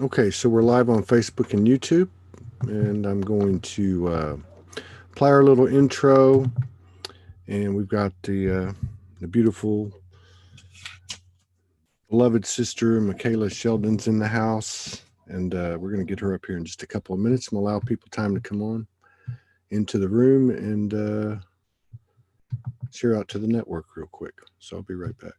Okay, so we're live on Facebook and YouTube, and I'm going to play our little intro, and we've got the beautiful, beloved sister Michaela Sheldon's in the house, and we're going to get her up here in just a couple of minutes. And we'll allow people time to come on into the room and share out to the network real quick. So I'll be right back.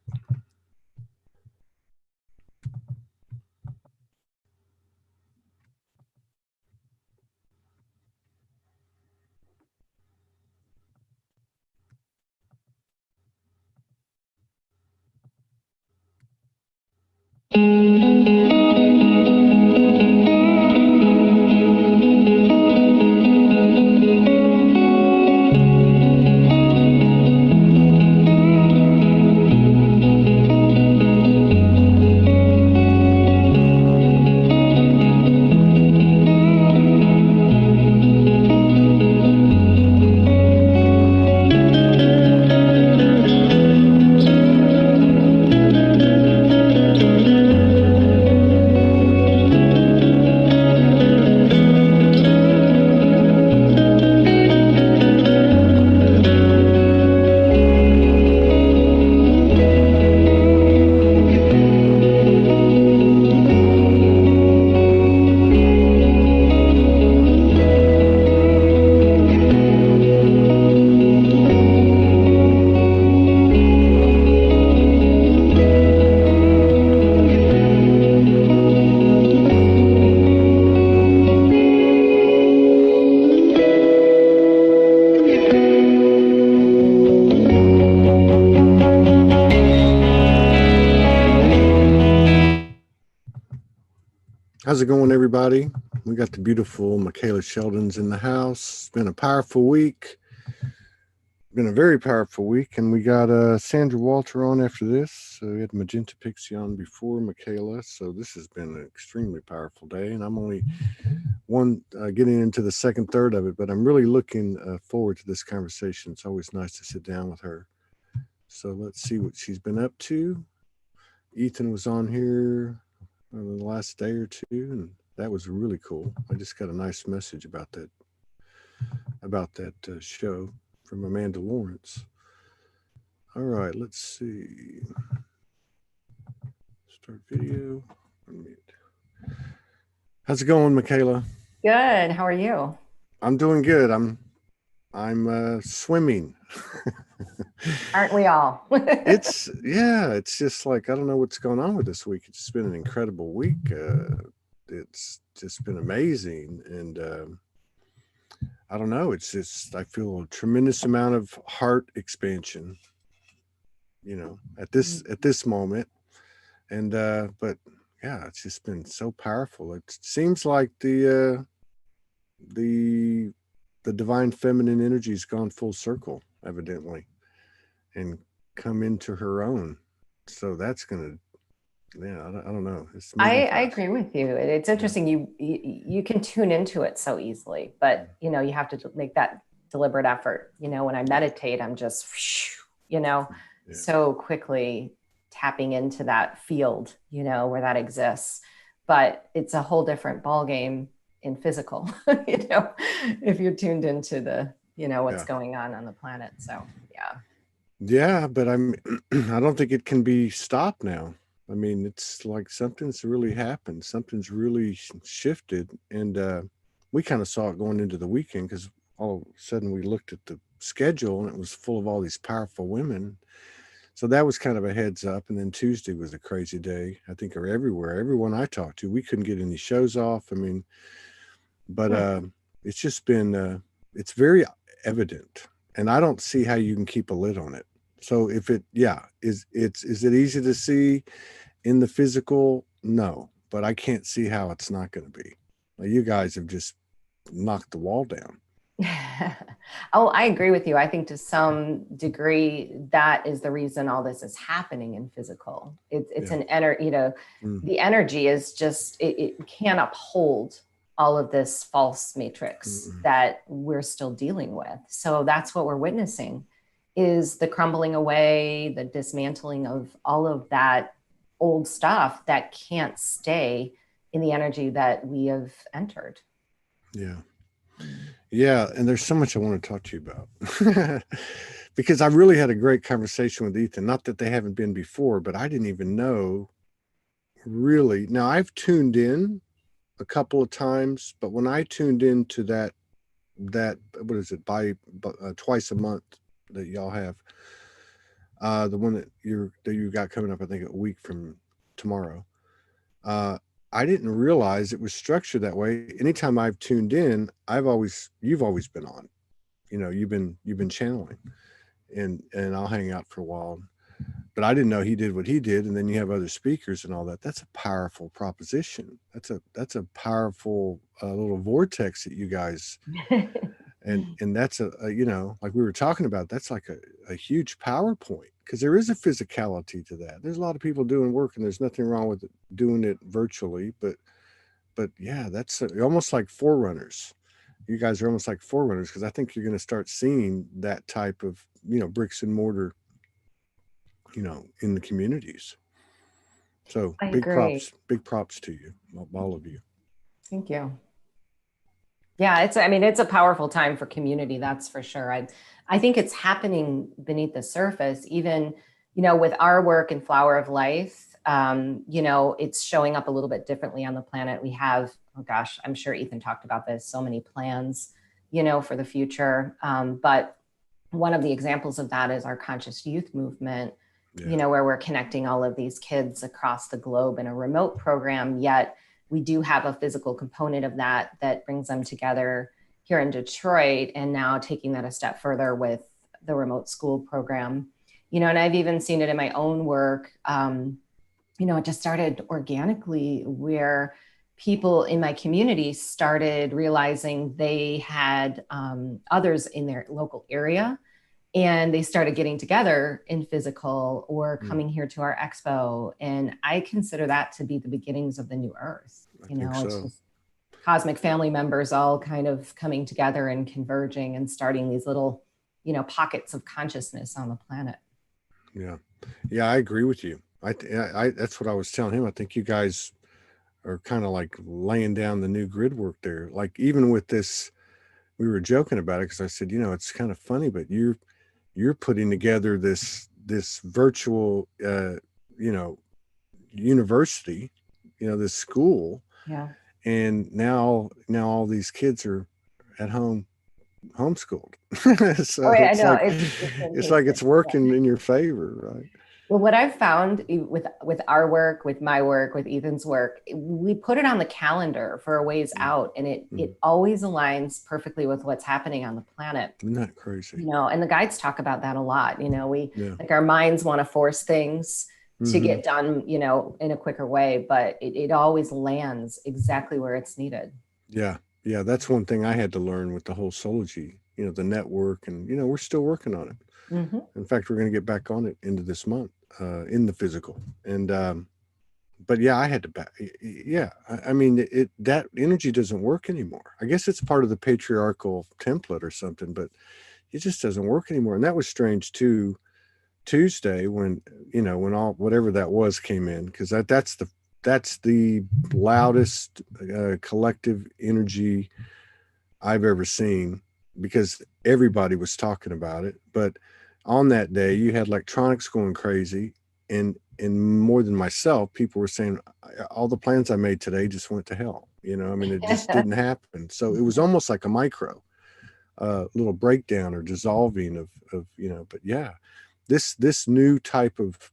How's it going, everybody? We got the beautiful Michaela Sheldon's in the house. It's been a powerful week. Been a very powerful week, and we got Sandra Walter on after this. So we had Magenta Pixie on before Michaela. So this has been an extremely powerful day, and I'm only getting into the second third of it, but I'm really looking forward to this conversation. It's always nice to sit down with her. So let's see what she's been up to. Ethan was on here the last day or two, and that was really cool. I just got a nice message about that show from Amanda Lawrence. All right, let's see. Start video. Unmute. How's it going, Michaela? Good. How are you? I'm doing good. I'm swimming. Aren't we all? It's just like I don't know what's going on with this week. It's been an incredible week. It's just been amazing, and I don't know. It's just I feel a tremendous amount of heart expansion. At this moment, and but yeah, it's just been so powerful. It seems like the the divine feminine energy's gone full circle, evidently, and come into her own. So that's gonna, yeah, I don't know. It's moving I fast. agree with you. It's Yeah, interesting. You can tune into it so easily, but you have to make that deliberate effort. When I meditate, I'm just, you know, yeah, so quickly tapping into that field, where that exists. But it's a whole different ballgame in physical, if you're tuned into what's yeah, going on the planet. So yeah. yeah. But I don't think it can be stopped now. I mean, it's like something's really happened. Something's really shifted, and we kind of saw it going into the weekend because all of a sudden we looked at the schedule and it was full of all these powerful women. So that was kind of a heads up. And then Tuesday was a crazy day. I think or everywhere, everyone I talked to, we couldn't get any shows off. I mean, but Hmm. it's just been it's very evident, and I don't see how you can keep a lid on it. So if it, yeah, is it easy to see in the physical? No, but I can't see how it's not going to be. Like, you guys have just knocked the wall down. Oh, I agree with you. I think to some degree that is the reason all this is happening in physical. It's Yeah. an energy, Mm, the energy is just it can't uphold all of this false matrix mm, that we're still dealing with. So that's what we're witnessing is the crumbling away, the dismantling of all of that old stuff that can't stay in the energy that we have entered. Yeah. Yeah. And there's so much I want to talk to you about because I really had a great conversation with Ethan. Not that they haven't been before, but I didn't even know really. Now I've tuned in a couple of times, but when I tuned into that what is it twice a month that y'all have, the one that you got coming up, I think a week from tomorrow. Uh, I didn't realize it was structured that way. Anytime I've tuned in, you've always been on. You've been channeling, and I'll hang out for a while. But I didn't know he did what he did, and then you have other speakers and all that. That's a powerful proposition. That's a powerful little vortex that you guys, and that's like we were talking about. That's like a huge power point because there is a physicality to that. There's a lot of people doing work, and there's nothing wrong with doing it virtually. But yeah, that's almost like forerunners. You guys are almost like forerunners because I think you're going to start seeing that type of bricks and mortar in the communities. So I agree. big props to you, all of you. Thank you. Yeah, it's a powerful time for community, that's for sure. I think it's happening beneath the surface, even, with our work in Flower of Life, it's showing up a little bit differently on the planet. We have, oh gosh, I'm sure Ethan talked about this, so many plans, for the future. But one of the examples of that is our conscious youth movement, Yeah. where we're connecting all of these kids across the globe in a remote program, yet we do have a physical component of that brings them together here in Detroit, and now taking that a step further with the remote school program, and I've even seen it in my own work. It just started organically where people in my community started realizing they had others in their local area, and they started getting together in physical or coming here to our expo. And I consider that to be the beginnings of the new earth. I think so. It's just cosmic family members all kind of coming together and converging and starting these little, pockets of consciousness on the planet. Yeah. Yeah, I agree with you. I that's what I was telling him. I think you guys are kind of like laying down the new grid work there. Like even with this, we were joking about it because I said, it's kind of funny, but you're putting together this virtual university, this school. Yeah. And now all these kids are at home homeschooled. So Oh, yeah, I it's know. like it's working in your favor, right? Well, what I've found with our work, with my work, with Ethan's work, we put it on the calendar for a ways out, and it always aligns perfectly with what's happening on the planet. Isn't that crazy? And the guides talk about that a lot. Like our minds want to force things to get done, in a quicker way, but it always lands exactly where it's needed. Yeah. Yeah. That's one thing I had to learn with the whole Soulology, the network, and, we're still working on it. In fact, we're going to get back on it into this month, in the physical. And, but yeah, I had to I mean, that energy doesn't work anymore. I guess it's part of the patriarchal template or something, but it just doesn't work anymore. And that was strange too, Tuesday when all whatever that was came in, because that's the loudest collective energy I've ever seen, because everybody was talking about it. But on that day, you had electronics going crazy, and more than myself, people were saying all the plans I made today just went to hell. I mean, it just didn't happen. So it was almost like a micro little breakdown or dissolving of but yeah, this new type of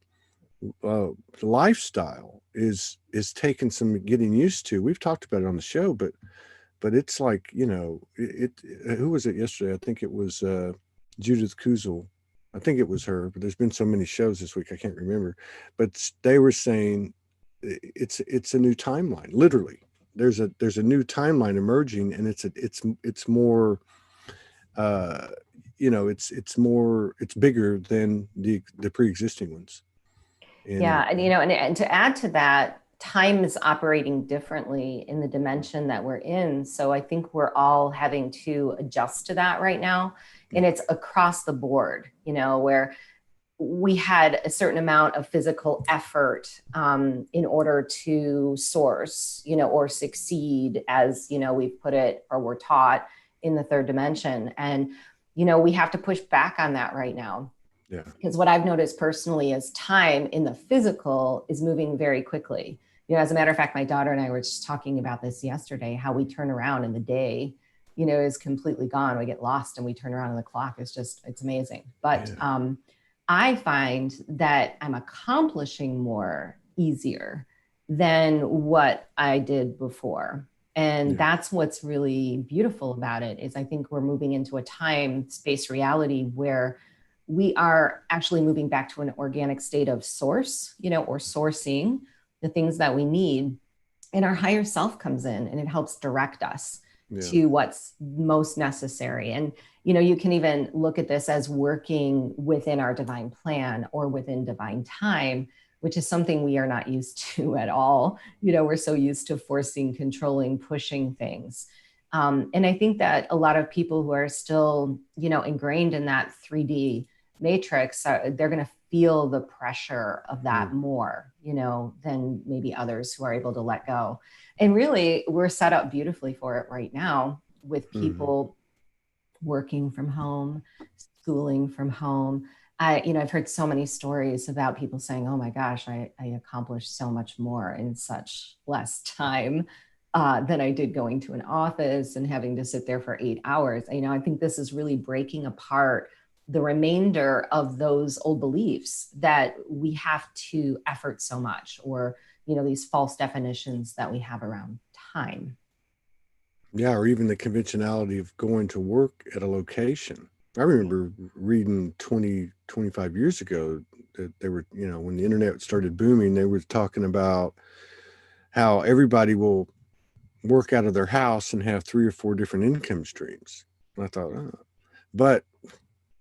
lifestyle is taking some getting used to. We've talked about it on the show, but it's like, who was it yesterday? I think it was Judith Kuzel. I think it was her, but there's been so many shows this week I can't remember. But they were saying it's a new timeline. Literally, there's a new timeline emerging, and it's more it's bigger than the pre-existing ones. Yeah. And to add to that, time is operating differently in the dimension that we're in. So I think we're all having to adjust to that right now. And it's across the board, where we had a certain amount of physical effort in order to source, or succeed, as we've put it or we're taught in the third dimension. And we have to push back on that right now, Yeah. because what I've noticed personally is time in the physical is moving very quickly. As a matter of fact, my daughter and I were just talking about this yesterday, how we turn around and the day, is completely gone. We get lost and we turn around and the clock is just, it's amazing. But Yeah. I find that I'm accomplishing more easier than what I did before. And Yeah. that's what's really beautiful about it, is I think we're moving into a time space reality where we are actually moving back to an organic state of source, or sourcing the things that we need. And our higher self comes in and it helps direct us Yeah. to what's most necessary. And, you can even look at this as working within our divine plan or within divine time, which is something we are not used to at all. We're so used to forcing, controlling, pushing things. And I think that a lot of people who are still, ingrained in that 3D matrix, they're going to feel the pressure of that more, than maybe others who are able to let go. And really, we're set up beautifully for it right now, with Mm-hmm. people working from home, schooling from home. I've heard so many stories about people saying, "Oh my gosh, I accomplished so much more in such less time than I did going to an office and having to sit there for 8 hours." I think this is really breaking apart the remainder of those old beliefs that we have to effort so much, or these false definitions that we have around time. Yeah, or even the conventionality of going to work at a location. I remember reading 20, 25 years ago that they were, when the internet started booming, they were talking about how everybody will work out of their house and have 3 or 4 different income streams. And I thought, oh. But,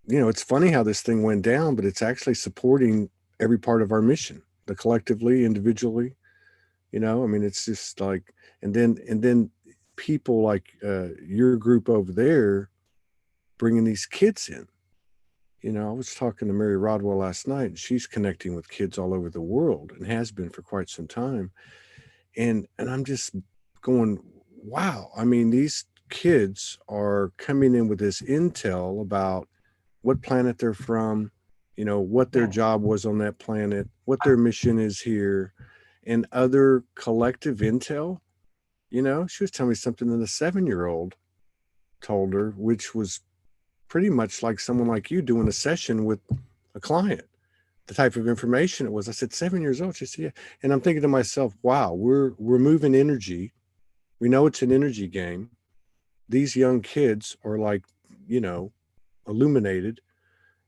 it's funny how this thing went down, but it's actually supporting every part of our mission, the collectively, individually. I mean, it's just like, and then people like your group over there bringing these kids in. I was talking to Mary Rodwell last night, and she's connecting with kids all over the world and has been for quite some time. And I'm just going, wow. I mean, these kids are coming in with this intel about what planet they're from, what their Yeah. job was on that planet, what their mission is here, and other collective intel. She was telling me something that a 7-year-old told her, which was pretty much like someone like you doing a session with a client. The type of information it was. I said, 7 years old. She said, yeah. And I'm thinking to myself, wow, we're moving energy. We know it's an energy game. These young kids are like, you know, illuminated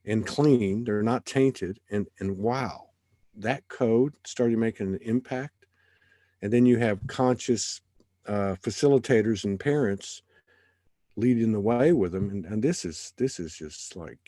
and clean. They're not tainted. And wow, that code started making an impact. And then you have conscious facilitators and parents leading the way with them. And this is just like,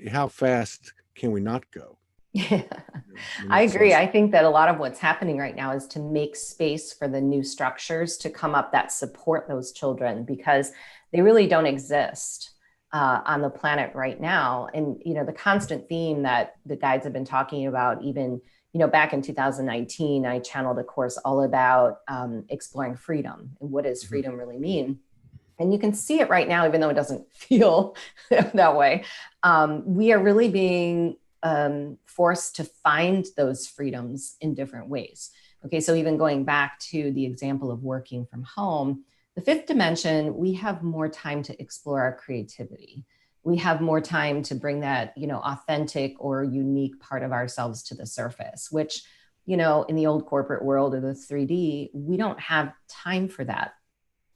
how fast can we not go? Yeah, I mean, I it's agree. like, I think that a lot of what's happening right now is to make space for the new structures to come up that support those children, because they really don't exist on the planet right now. And, the constant theme that the guides have been talking about, even, back in 2019, I channeled a course all about exploring freedom and what does mhm, freedom really mean. And you can see it right now, even though it doesn't feel that way. We are really being forced to find those freedoms in different ways. Okay, so even going back to the example of working from home, the fifth dimension, we have more time to explore our creativity. We have more time to bring that, authentic or unique part of ourselves to the surface, which, in the old corporate world or the 3D, we don't have time for that.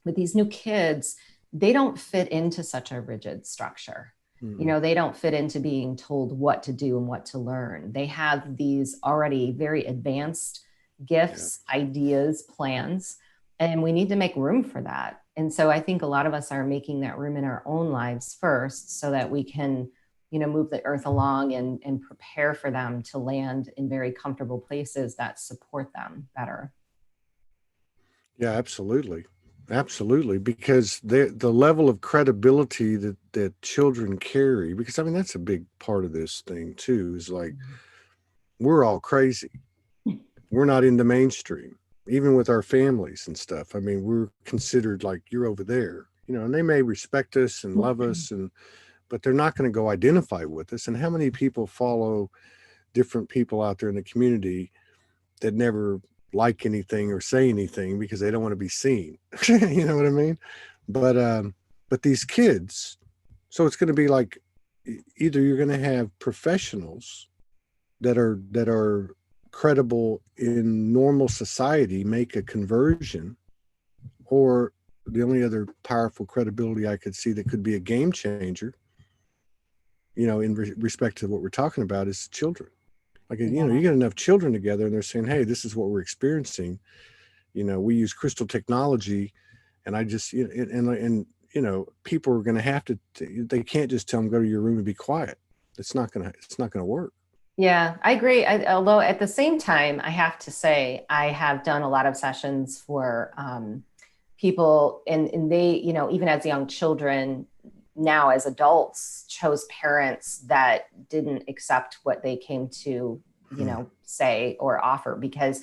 With these new kids, they don't fit into such a rigid structure. mhm, They don't fit into being told what to do and what to learn. They have these already very advanced yeah, gifts, ideas, plans, and we need to make room for that. And so I think a lot of us are making that room in our own lives first, so that we can, move the earth along and prepare for them to land in very comfortable places that support them better. yeah, absolutely. Absolutely, because the level of credibility that children carry, because I mean that's a big part of this thing too, is like we're all crazy. We're not in the mainstream, even with our families and stuff. I mean, we're considered like you're over there, and they may respect us and love us, but they're not going to go identify with us. And how many people follow different people out there in the community that never like anything or say anything because they don't want to be seen? You know what I mean? But these kids, so it's going to be like either you're going to have professionals that are credible in normal society make a conversion, or the only other powerful credibility I could see that could be a game changer, in respect to what we're talking about, is children. Like, you Yeah. get enough children together and they're saying, hey, this is what we're experiencing. We use crystal technology, and I just, and people are going to have to, they can't just tell them, go to your room and be quiet. It's not going to work. Yeah, I agree. Although at the same time, I have to say, I have done a lot of sessions for people, and they, even as young children, now as adults, chose parents that didn't accept what they came to, Hmm. say or offer, because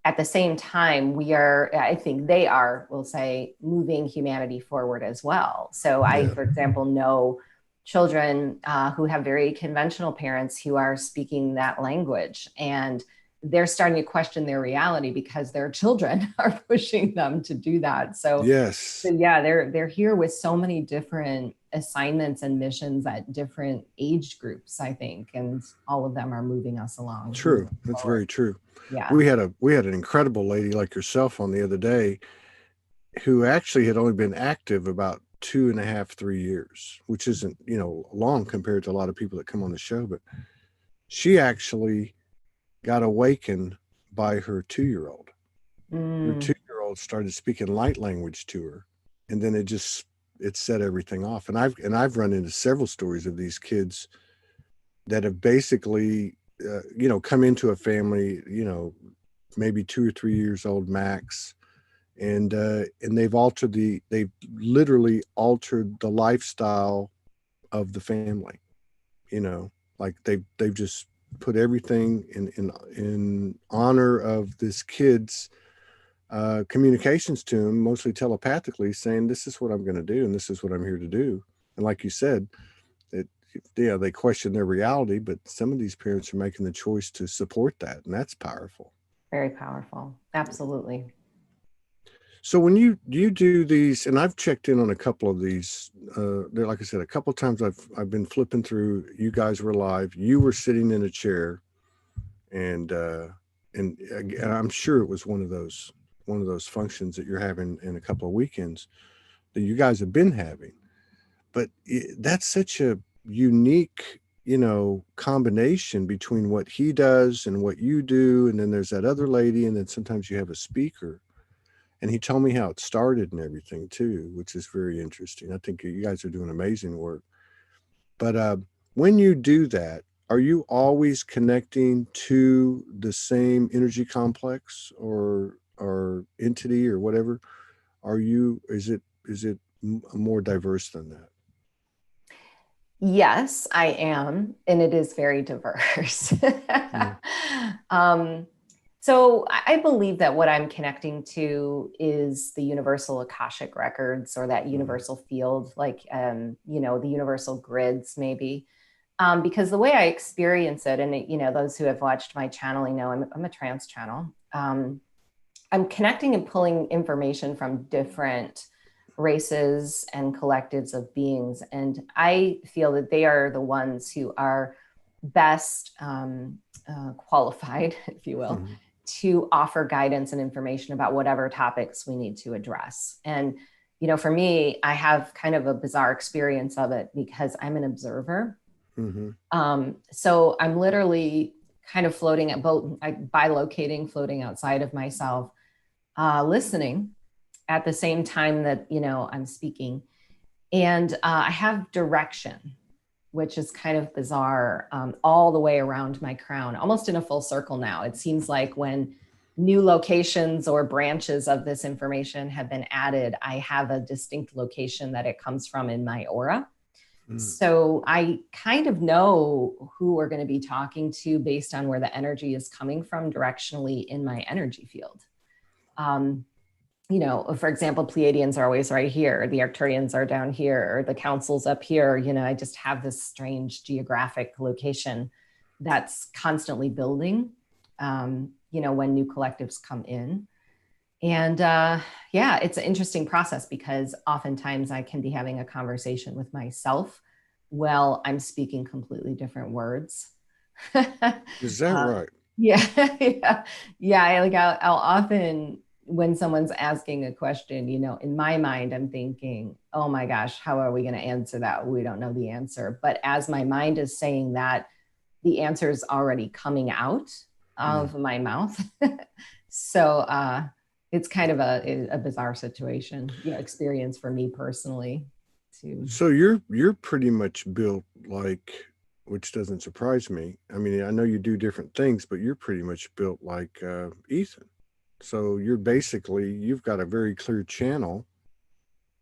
at the same time, I think they are, we'll say, moving humanity forward as well. So I, Yeah. for example, know children who have very conventional parents who are speaking that language, and they're starting to question their reality because their children are pushing them to do that. So Yes. yeah, they're here with so many different assignments and missions at different age groups, I think, and all of them are moving us along, True. moving That's forward. very true. Yeah. We had an incredible lady like yourself on the other day who actually had only been active about 2.5, 3 years, which isn't, long compared to a lot of people that come on the show. But she actually got awakened by her 2-year-old. Her Mm, 2-year-old started speaking light language to her, and then it set everything off. And I've run into several stories of these kids that have basically, come into a family, maybe 2 or 3 years old max, and they've literally altered the lifestyle of the family. You know, like they've just put everything in honor of this kid's communications to him, mostly telepathically, saying, "This is what I'm going to do, and this is what I'm here to do." And like you said, it yeah, they question their reality, but some of these parents are making the choice to support that, and that's powerful. very powerful. Absolutely. So when you do these, and I've checked in on a couple of these, like I said, a couple of times I've been flipping through. You guys were live. You were sitting in a chair, and and I'm sure it was one of those functions that you're having in a couple of weekends that you guys have been having. But that's such a unique, combination between what he does and what you do, and then there's that other lady, and then sometimes you have a speaker. And he told me how it started and everything too, which is very interesting. I think you guys are doing amazing work. But when you do that, are you always connecting to the same energy complex or entity or whatever? Is it more diverse than that? Yes, I am. And it is very diverse. Mm, um, so I believe that what I'm connecting to is the universal Akashic records, or that mm, universal field, like, the universal grids, maybe. Because the way I experience it, and those who have watched my channeling know I'm a trance channel. I'm connecting and pulling information from different races and collectives of beings. And I feel that they are the ones who are best qualified, if you will, mm. to offer guidance and information about whatever topics we need to address. And, for me, I have kind of a bizarre experience of it because I'm an observer. Mm-hmm. So I'm literally kind of floating at both, bilocating, floating outside of myself, listening at the same time that I'm speaking, and I have direction, which is kind of bizarre, all the way around my crown, almost in a full circle. Now it seems like when new locations or branches of this information have been added, I have a distinct location that it comes from in my aura. Mm. So I kind of know who we're going to be talking to based on where the energy is coming from directionally in my energy field. Um, for example, Pleiadians are always right here, the Arcturians are down here, or the council's up here. I just have this strange geographic location that's constantly building, when new collectives come in. And yeah, it's an interesting process because oftentimes I can be having a conversation with myself while I'm speaking completely different words. Is that right? Yeah, yeah, yeah. I'll often, when someone's asking a question, in my mind, I'm thinking, oh my gosh, how are we going to answer that? We don't know the answer. But as my mind is saying that, the answer is already coming out of my mouth. So it's kind of a bizarre situation, experience for me personally. So you're pretty much built like, which doesn't surprise me. I mean, I know you do different things, but you're pretty much built like Ethan. So you've got a very clear channel,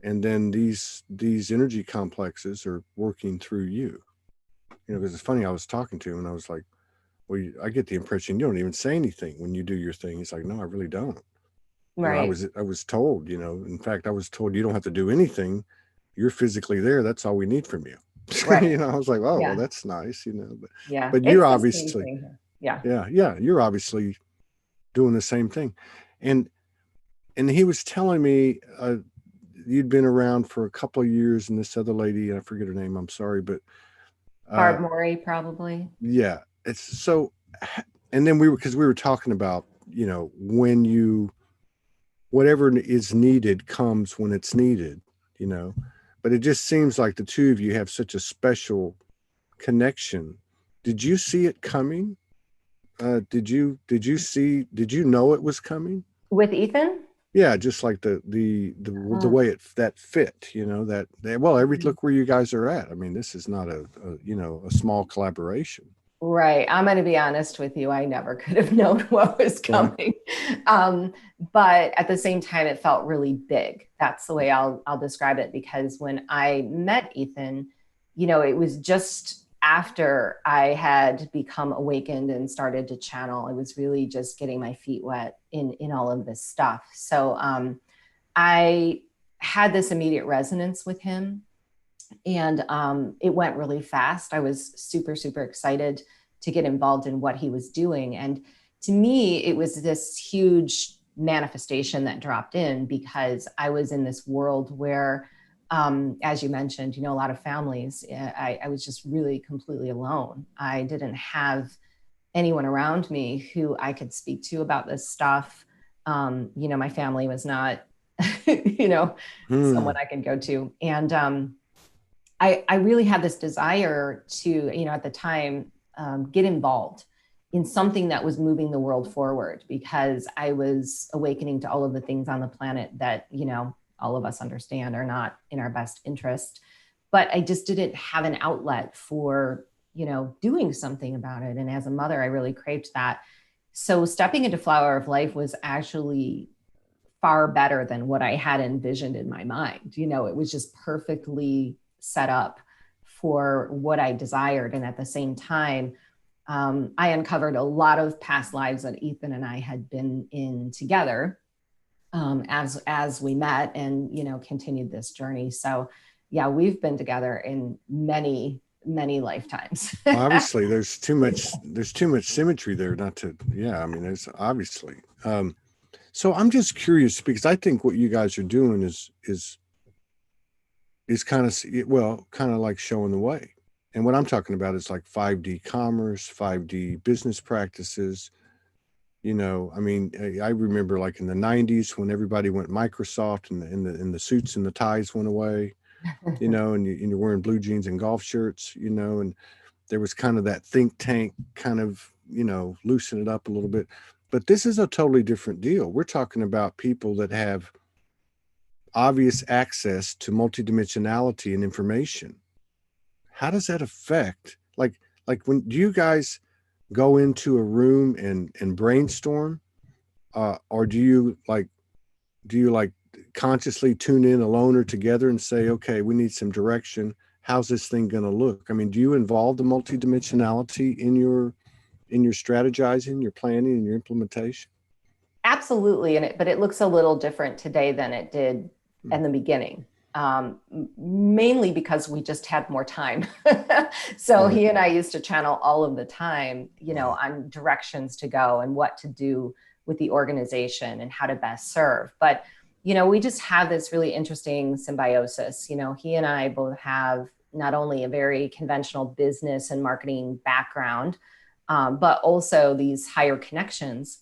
and then these energy complexes are working through you. Because it's funny. I was talking to him, and I was like, "Well, I get the impression you don't even say anything when you do your thing." He's like, "No, I really don't." I Right. was told. In fact, I was told you don't have to do anything. You're physically there. That's all we need from you. Right. I was like, "Oh, well, Yeah. that's nice." Yeah. But you're It's the same obviously, thing here. Yeah. yeah, you're obviously doing the same thing, and he was telling me you'd been around for a couple of years, and this other lady, I forget her name. I'm sorry, but uh, Barb Morey, probably. yeah, it's so. And then because we were talking about when whatever is needed comes when it's needed, you know. But it just seems like the two of you have such a special connection. Did you see it coming? Did you know it was coming? With Ethan? Yeah, just like the Oh. way that fit, well, look where you guys are at. I mean, this is not a small collaboration. Right. I'm going to be honest with you. I never could have known what was Yeah. coming. Um, but at the same time, it felt really big. That's the way I'll describe it, because when I met Ethan, it was just after I had become awakened and started to channel. It was really just getting my feet wet in all of this stuff. So I had this immediate resonance with him, and it went really fast. I was super, super excited to get involved in what he was doing. And to me, it was this huge manifestation that dropped in, because I was in this world where, as you mentioned, a lot of families, I was just really completely alone. I didn't have anyone around me who I could speak to about this stuff. My family was not, someone Hmm. I could go to. And I really had this desire to, at the time, get involved in something that was moving the world forward, because I was awakening to all of the things on the planet that, all of us understand are not in our best interest. But I just didn't have an outlet for, doing something about it. And as a mother, I really craved that. So stepping into Flower of Life was actually far better than what I had envisioned in my mind. It was just perfectly set up for what I desired. And at the same time, I uncovered a lot of past lives that Ethan and I had been in together, as we met and continued this journey. So yeah, we've been together in many, many lifetimes. Well, obviously, there's too much symmetry there not to. Yeah, I mean, there's obviously. So I'm just curious because I think what you guys are doing is kind of like showing the way. And what I'm talking about is like 5D commerce, 5D business practices. I mean, I remember like in the 90s when everybody went Microsoft and the suits and the ties went away, and you're wearing blue jeans and golf shirts, and there was kind of that think tank kind of, loosen it up a little bit. But this is a totally different deal. We're talking about people that have obvious access to multidimensionality and information. How does that affect, like when do you guys go into a room and brainstorm? or do you like consciously tune in alone or together and say, okay, we need some direction. How's this thing going to look? I mean, do you involve the multidimensionality in your strategizing, your planning, and your implementation? Absolutely. But it looks a little different today than it did in the beginning. Mainly because we just had more time. So Right. he and I used to channel all of the time, Right. on directions to go and what to do with the organization and how to best serve. But, we just have this really interesting symbiosis. He and I both have not only a very conventional business and marketing background, but also these higher connections.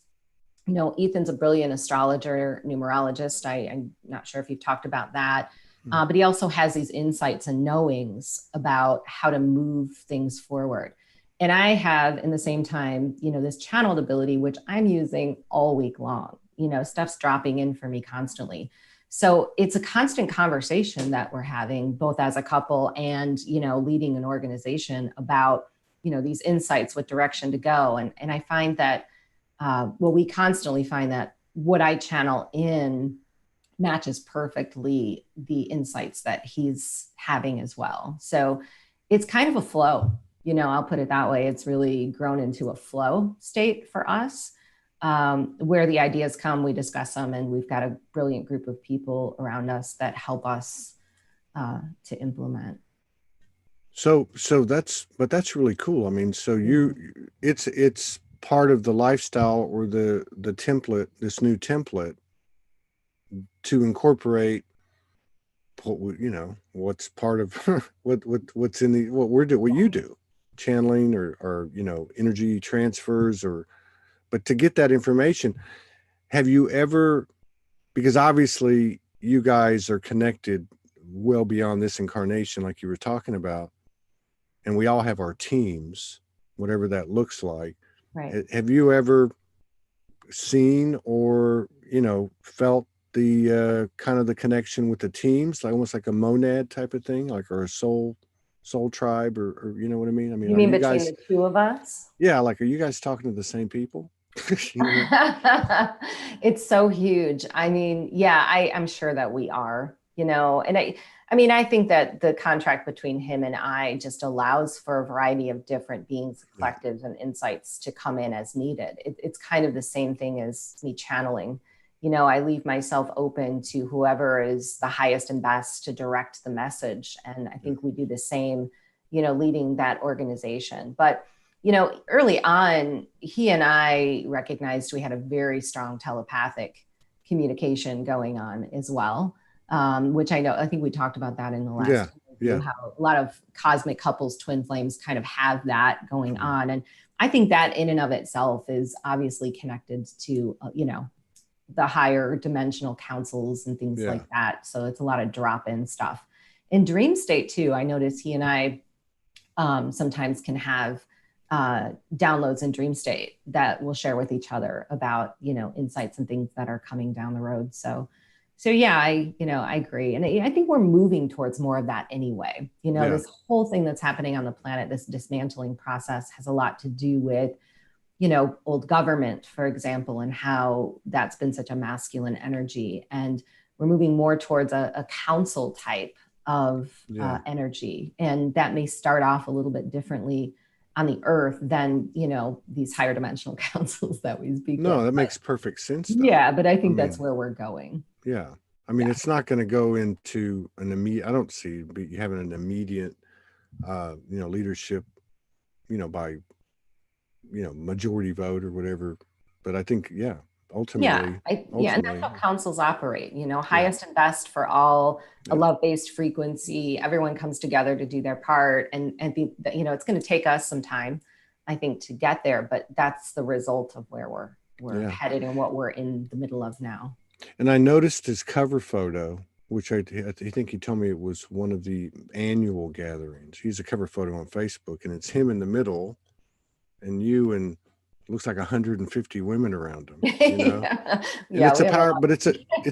Ethan's a brilliant astrologer, numerologist. I'm not sure if you've talked about that, but he also has these insights and knowings about how to move things forward. And I have, in the same time, this channeled ability, which I'm using all week long. Stuff's dropping in for me constantly. So it's a constant conversation that we're having, both as a couple and, leading an organization about, these insights, what direction to go. And I find that we constantly find that what I channel in matches perfectly the insights that he's having as well. So it's kind of a flow, I'll put it that way. It's really grown into a flow state for us, where the ideas come, we discuss them, and we've got a brilliant group of people around us that help us to implement. But that's really cool. I mean, so it's part of the lifestyle or the template, this new template to incorporate what's part of what's in the what you do, channeling or energy transfers, or but to get that information, have you ever, because obviously you guys are connected well beyond this incarnation like you were talking about, and we all have our teams, whatever that looks like. Right. Have you ever seen or felt the kind of the connection with the teams, like almost like a monad type of thing, like, or a soul tribe, or you know what I mean? I mean, You are mean you between guys, the two of us? yeah, like, are you guys talking to the same people? you know It's so huge. I mean, yeah, I'm sure that we are, and I mean, I think that the contract between him and I just allows for a variety of different beings, yeah. collectives, and insights to come in as needed. It's kind of the same thing as me channeling. I leave myself open to whoever is the highest and best to direct the message. And I Yeah. think we do the same, leading that organization. But early on, he and I recognized we had a very strong telepathic communication going on as well, which I think we talked about that in the Yeah. last interview, Yeah. how a lot of cosmic couples, twin flames kind of have that going Mhm. on. And I think that in and of itself is obviously connected to, the higher dimensional councils and things Yeah. like that. So it's a lot of drop in stuff. In dream state, too, I notice he and I sometimes can have downloads in dream state that we'll share with each other about insights and things that are coming down the road. So yeah, I agree, and I think we're moving towards more of that anyway. Yeah. This whole thing that's happening on the planet, this dismantling process, has a lot to do with old government, for example, and how that's been such a masculine energy, and we're moving more towards a council type of Yeah. energy, and that may start off a little bit differently on the earth than these higher dimensional councils that we speak No, of. that But makes perfect sense though. yeah, but I I think that's mean, where we're going. yeah. I mean, Yeah. it's not going to go into an immediate, I don't see you having an immediate leadership, by majority vote or whatever. But I think, yeah, Yeah, ultimately, and that's how ultimately, councils operate, yeah, highest and best for all, a yeah, love-based frequency. Everyone comes together to do their part. And think that, it's going to take us some time, I think, to get there, but that's the result of where we're yeah. headed and what we're in the middle of now. And I noticed his cover photo, which I think he told me it was one of the annual gatherings. He's a cover photo on Facebook, and it's him in the middle, and you, and looks like 150 women around him. Yeah. And Yeah, we have a lot. but it's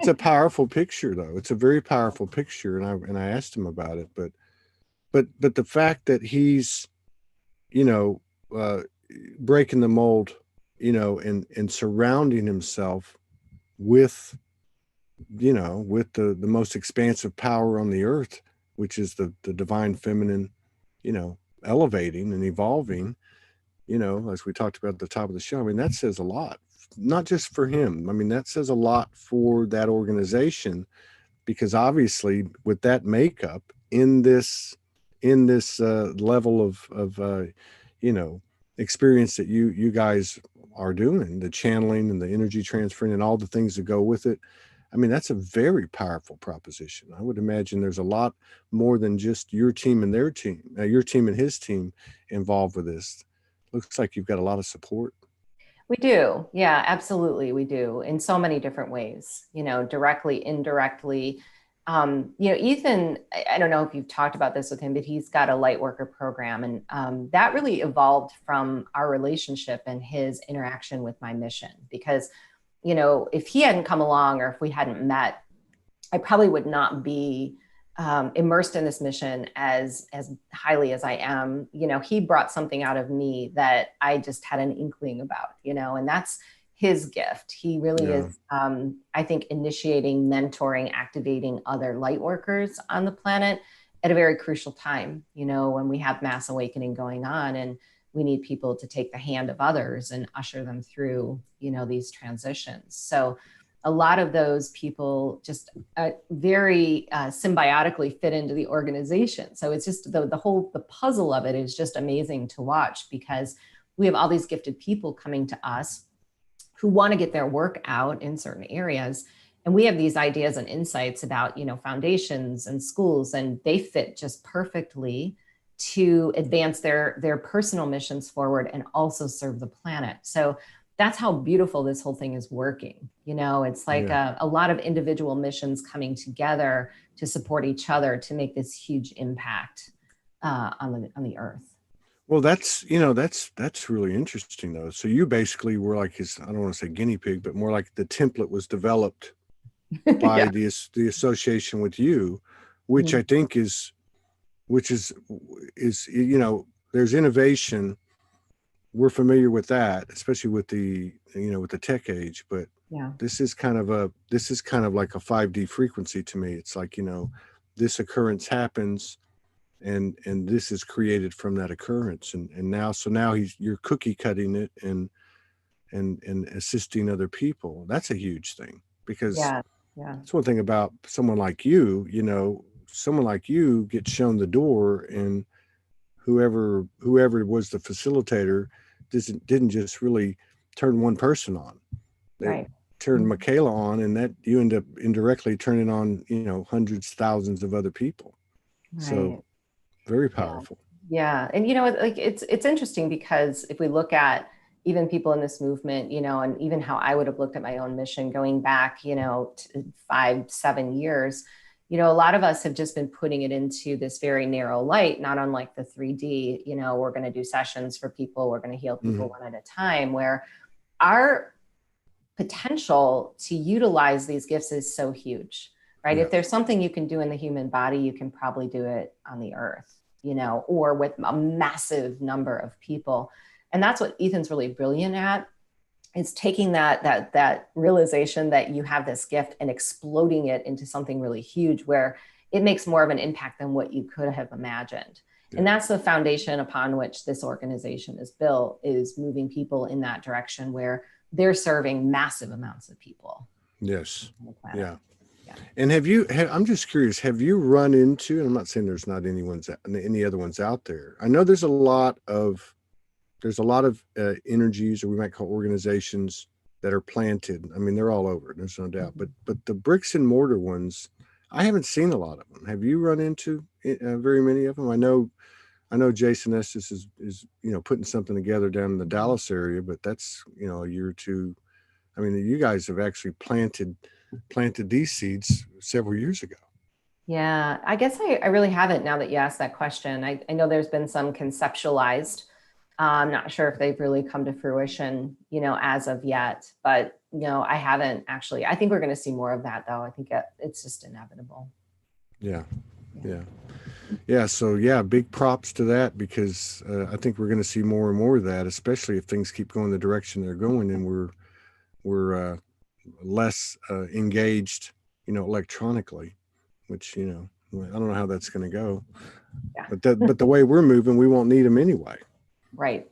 a powerful picture though. It's a very powerful picture, and I asked him about it, but the fact that he's you know uh breaking the mold, and surrounding himself with, with the most expansive power on the earth, which is the divine feminine, elevating and evolving, as we talked about at the top of the show. I mean, that says a lot, not just for him. I mean, that says a lot for that organization, because obviously with that makeup in this level of experience that you guys are doing, the channeling and the energy transferring and all the things that go with it. I mean, that's a very powerful proposition. I would imagine there's a lot more than just your team and their team, your team and his team involved with this. Looks like you've got a lot of support. We do. Yeah, absolutely. We do in so many different ways, directly, indirectly. Ethan, I don't know if you've talked about this with him, but he's got a light worker program. And that really evolved from our relationship and his interaction with my mission. Because, if he hadn't come along or if we hadn't met, I probably would not be immersed in this mission as highly as I am. He brought something out of me that I just had an inkling about, and that's his gift. He really is, I think, initiating, mentoring, activating other light workers on the planet at a very crucial time, when we have mass awakening going on and we need people to take the hand of others and usher them through, these transitions. So a lot of those people just very symbiotically fit into the organization. So it's just the puzzle of it is just amazing to watch, because we have all these gifted people coming to us who want to get their work out in certain areas. And we have these ideas and insights about, foundations and schools, and they fit just perfectly to advance their personal missions forward and also serve the planet. So that's how beautiful this whole thing is working. It's like a lot of individual missions coming together to support each other to make this huge impact on the earth. Well, that's really interesting though. So you basically were like his, I don't want to say guinea pig, but more like the template was developed by the association with you, which I think is there's innovation. We're familiar with that, especially with the tech age, but this is kind of like a 5D frequency to me. It's like, this occurrence happens and this is created from that occurrence. And now you're cookie cutting it and assisting other people. That's a huge thing, because it's one thing about someone like you, someone like you gets shown the door, and whoever was the facilitator didn't just really turn one person on. They turned Michaela on, and that you end up indirectly turning on, hundreds, thousands of other people. Right. So very powerful. Yeah. And, it's interesting, because if we look at even people in this movement, and even how I would have looked at my own mission going back, 5-7 years, a lot of us have just been putting it into this very narrow light, not unlike the 3D, we're going to do sessions for people, we're going to heal people one at a time, where our potential to utilize these gifts is so huge, right? Yeah. If there's something you can do in the human body, you can probably do it on the earth, or with a massive number of people. And that's what Ethan's really brilliant at, is taking that realization that you have this gift and exploding it into something really huge, where it makes more of an impact than what you could have imagined. Yeah. And that's the foundation upon which this organization is built, is moving people in that direction where they're serving massive amounts of people. Yes. Yeah. And I'm just curious, have you run into, and I'm not saying there's not any other ones out there. I know there's a lot of energies, or we might call organizations, that are planted. I mean, they're all over, there's no doubt. But the bricks and mortar ones, I haven't seen a lot of them. Have you run into very many of them? I know Jason Estes is putting something together down in the Dallas area, but that's a year or two. I mean, you guys have actually planted these seeds several years ago. Yeah, I guess I really haven't, now that you asked that question. I know there's been some conceptualized. I'm not sure if they've really come to fruition, as of yet, but I haven't actually. I think we're going to see more of that, though. I think it's just inevitable. Yeah. Yeah. So yeah, big props to that because I think we're going to see more and more of that, especially if things keep going the direction they're going, and we're less engaged, electronically. Which I don't know how that's going to go, Yeah. but the way we're moving, we won't need them anyway. Right.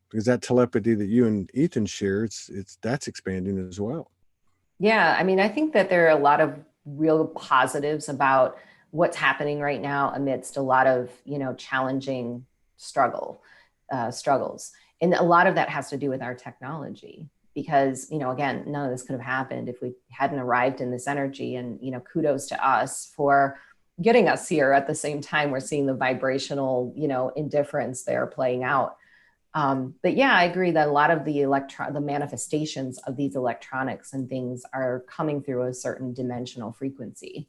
Because that telepathy that you and Ethan share, it's that's expanding as well. Yeah, I mean, I think that there are a lot of real positives about what's happening right now amidst a lot of, challenging struggles. And a lot of that has to do with our technology because, again, none of this could have happened if we hadn't arrived in this energy. And, kudos to us for getting us here at the same time we're seeing the vibrational, indifference there playing out. But yeah, I agree that a lot of the manifestations of these electronics and things are coming through a certain dimensional frequency.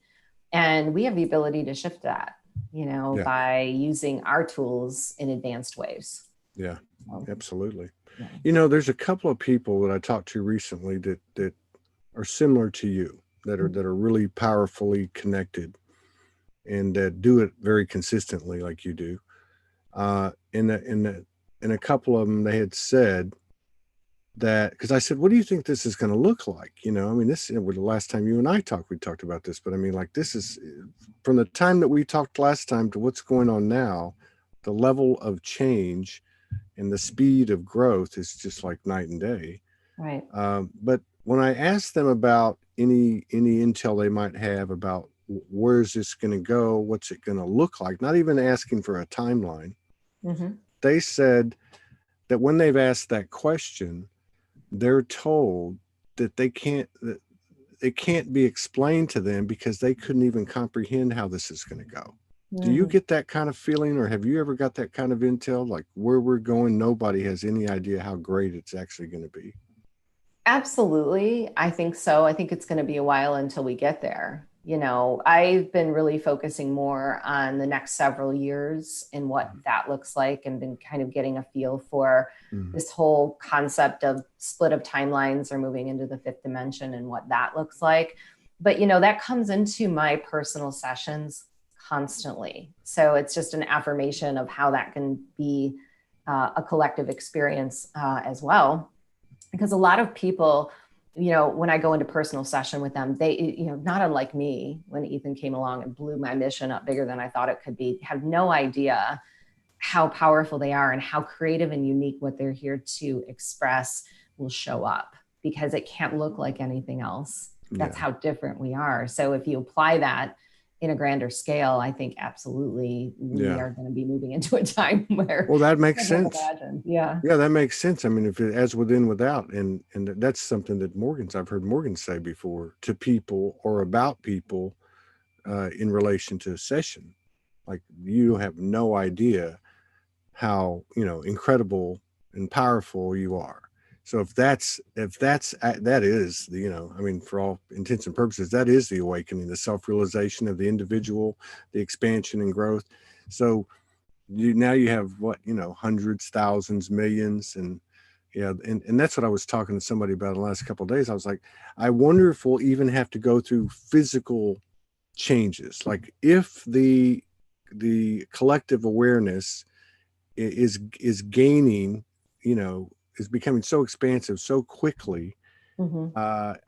And we have the ability to shift that, Yeah, by using our tools in advanced ways. yeah, So, absolutely. yeah. There's a couple of people that I talked to recently that are similar to you, that are really powerfully connected and that do it very consistently, like you do. In a couple of them, they had said that because I said, "What do you think this is going to look like?" I mean, this was the last time you and I talked. We talked about this, but I mean, like this is from the time that we talked last time to what's going on now. The level of change and the speed of growth is just like night and day. Right. But when I asked them about any intel they might have about where's this going to go, what's it going to look like, not even asking for a timeline, Mm-hmm. they said that when they've asked that question, they're told that that it can't be explained to them because they couldn't even comprehend how this is going to go. Do you Mm-hmm. get that kind of feeling, or have you ever got that kind of intel? Like where we're going, nobody has any idea how great it's actually going to be. Absolutely. I think so. I think it's going to be a while until we get there. I've been really focusing more on the next several years and what that looks like and been kind of getting a feel for Mm-hmm. this whole concept of split of timelines or moving into the fifth dimension and what that looks like. But, that comes into my personal sessions constantly. So it's just an affirmation of how that can be a collective experience as well because a lot of people, when I go into personal session with them, they, not unlike me, when Ethan came along and blew my mission up bigger than I thought it could be, have no idea how powerful they are and how creative and unique what they're here to express will show up because it can't look like anything else. That's Yeah. how different we are. So if you apply that in a grander scale, I think absolutely we Yeah. are going to be moving into a time where Well, that I makes can't sense. imagine. Yeah. Yeah, that makes sense. I mean, if it as within without, and that's something that I've heard Morgan say before to people or about people in relation to a session. Like you have no idea how incredible and powerful you are. So if that's that is the I mean, for all intents and purposes, that is the awakening, the self realization of the individual, the expansion and growth. So you have what hundreds, thousands, millions, and yeah, and that's what I was talking to somebody about in the last couple of days. I was like, I wonder if we'll even have to go through physical changes, like if the collective awareness is gaining, is becoming so expansive so quickly. Mm-hmm.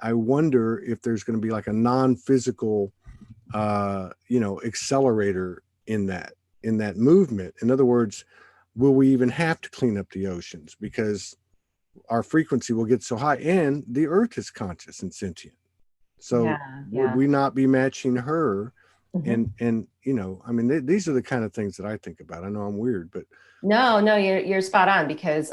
I wonder if there's going to be like a non-physical accelerator in that movement. In other words, will we even have to clean up the oceans because our frequency will get so high and the earth is conscious and sentient? So Yeah. would Yeah. we not be matching her? Mm-hmm. And I mean, these are the kind of things that I think about. I know I'm weird, but No, no, you're spot on because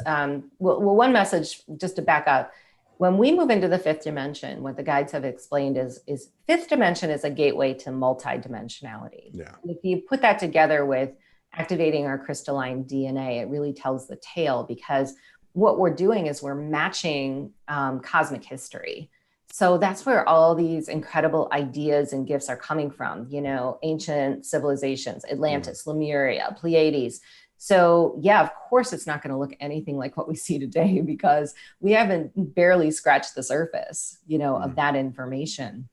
one message just to back up. When we move into the fifth dimension, what the guides have explained is fifth dimension is a gateway to multidimensionality. yeah, If you put that together with activating our crystalline DNA, it really tells the tale because what we're doing is we're matching cosmic history. So that's where all these incredible ideas and gifts are coming from, ancient civilizations, mm, Atlantis, Lemuria, Pleiades. So, yeah, of course, it's not going to look anything like what we see today because we haven't barely scratched the surface, of mm, that information.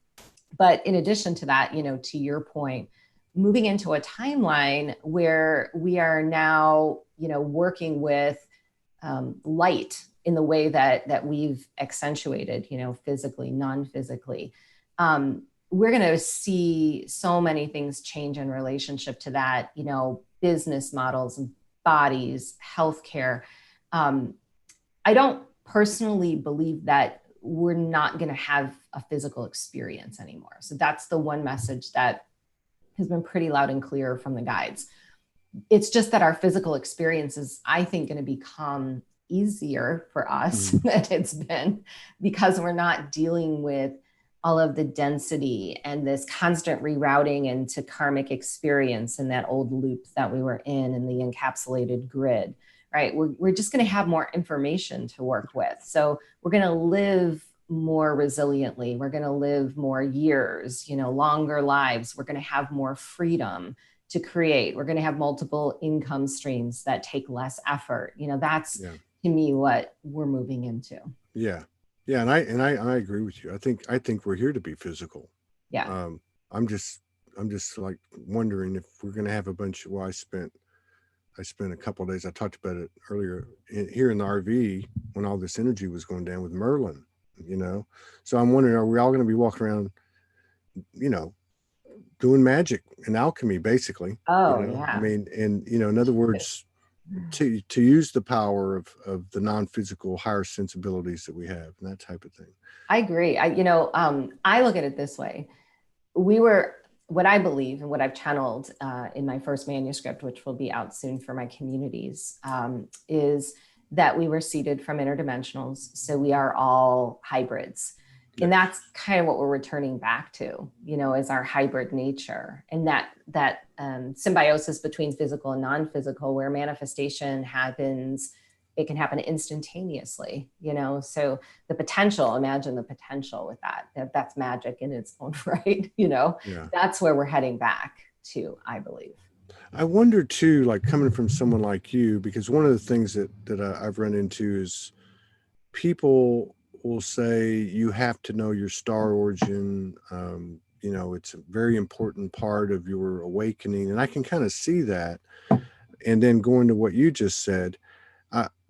But in addition to that, to your point, moving into a timeline where we are now, working with light in the way that we've accentuated, physically, non-physically. We're going to see so many things change in relationship to that, business models, bodies, healthcare. I don't personally believe that we're not going to have a physical experience anymore. So that's the one message that has been pretty loud and clear from the guides. It's just that our physical experience is, I think, going to become easier for us than it's been, because we're not dealing with all of the density and this constant rerouting into karmic experience in that old loop that we were in the encapsulated grid, right? We're just going to have more information to work with. So we're going to live more resiliently. We're going to live more years, longer lives. We're going to have more freedom to create. We're going to have multiple income streams that take less effort. That's to me what we're moving into. Yeah. Yeah. And I agree with you. I think we're here to be physical. Yeah. I'm just like wondering if we're going to have a bunch of, well, I spent a couple of days, I talked about it earlier, here in the RV when all this energy was going down with Merlin, so I'm wondering, are we all going to be walking around, doing magic and alchemy, basically? Yeah. I mean, and, in other words, to use the power of the non-physical higher sensibilities that we have and that type of thing. I agree. I look at it this way. What I believe and what I've channeled in my first manuscript, which will be out soon for my communities, is that we were seeded from interdimensionals. So we are all hybrids. Yes. And that's kind of what we're returning back to, is our hybrid nature, and that symbiosis between physical and non-physical, where manifestation happens. It can happen instantaneously, so imagine the potential with that's magic in its own right. That's where we're heading back to, I believe. I wonder too, like coming from someone like you, because one of the things that I've run into is people will say you have to know your star origin. It's a very important part of your awakening. And I can kind of see that. And then going to what you just said,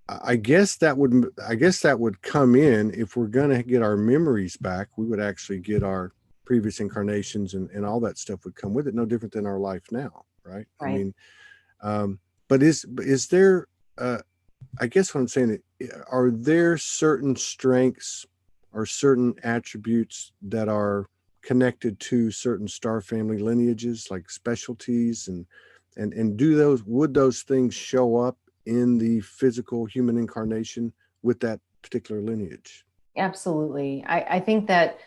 I guess that would come in if we're going to get our memories back. We would actually get our previous incarnations and all that stuff would come with it. No different than our life now. Right. I mean, but is there, I guess what I'm saying, are there certain strengths or certain attributes that are connected to certain star family lineages, like specialties, and would those things show up in the physical human incarnation with that particular lineage? Absolutely. I think that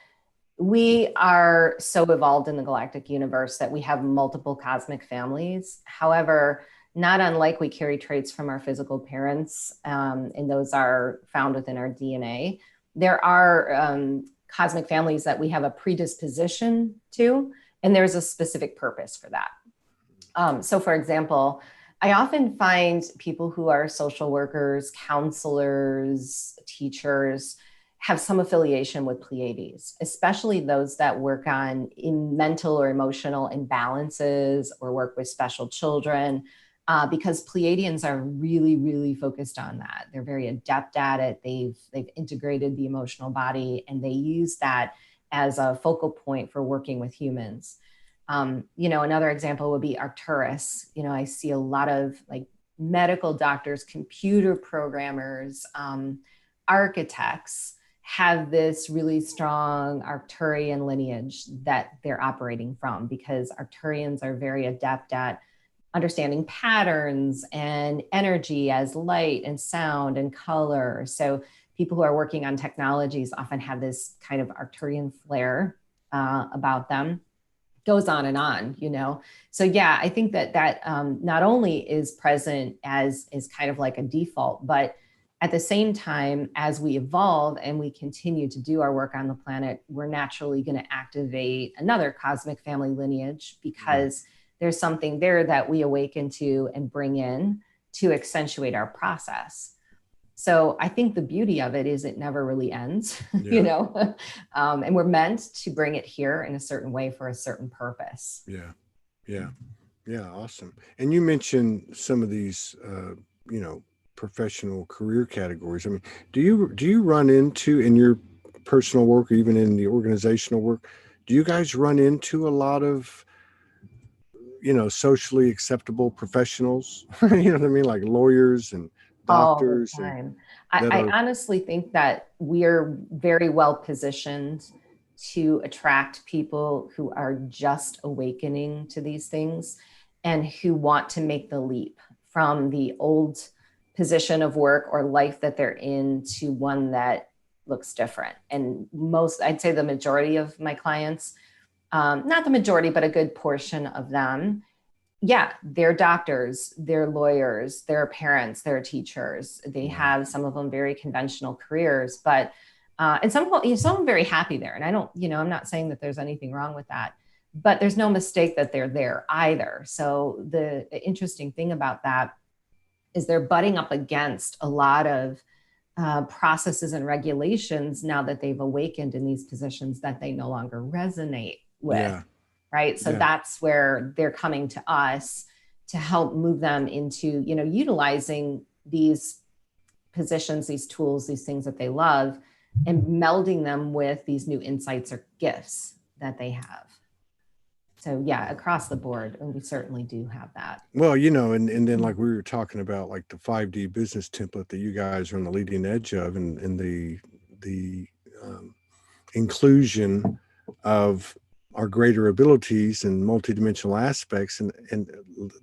we are so evolved in the galactic universe that we have multiple cosmic families. However, not unlike we carry traits from our physical parents, and those are found within our DNA. There are cosmic families that we have a predisposition to, and there's a specific purpose for that. So for example, I often find people who are social workers, counselors, teachers, have some affiliation with Pleiades, especially those that work on mental or emotional imbalances or work with special children, because Pleiadians are really, really focused on that. They're very adept at it. They've integrated the emotional body, and they use that as a focal point for working with humans. Another example would be Arcturus. I see a lot of like medical doctors, computer programmers, architects have this really strong Arcturian lineage that they're operating from, because Arcturians are very adept at understanding patterns and energy as light and sound and color. So people who are working on technologies often have this kind of Arcturian flair about them. Goes on and on, So yeah, I think that not only is present as is kind of like a default, but at the same time, as we evolve and we continue to do our work on the planet, we're naturally going to activate another cosmic family lineage, because there's something there that we awaken to and bring in to accentuate our process. So I think the beauty of it is it never really ends, and we're meant to bring it here in a certain way for a certain purpose. Yeah. Yeah. Yeah. Awesome. And you mentioned some of these, you know, professional career categories. I mean, do you run into in your personal work or even in the organizational work, do you guys run into a lot of, you know, socially acceptable professionals? You know what I mean? Like lawyers and All the doctors and time. that I are, honestly think that we're very well positioned to attract people who are just awakening to these things and who want to make the leap from the old position of work or life that they're in to one that looks different. And most, I'd say the majority of my clients, not the majority, but a good portion of them, yeah, they're doctors, they're lawyers, they're parents, they're teachers. They wow. have some of them very conventional careers, but and some of them, some of them very happy there. And I don't, I'm not saying that there's anything wrong with that, but there's no mistake that they're there either. So the interesting thing about that is they're butting up against a lot of processes and regulations now that they've awakened in these positions that they no longer resonate with, Yeah. right? So Yeah. that's where they're coming to us to help move them into, utilizing these positions, these tools, these things that they love, and melding them with these new insights or gifts that they have. So yeah, across the board, and we certainly do have that. Well, you know, and then like we were talking about like the 5D business template that you guys are on the leading edge of, and the um, inclusion of our greater abilities and multidimensional aspects, and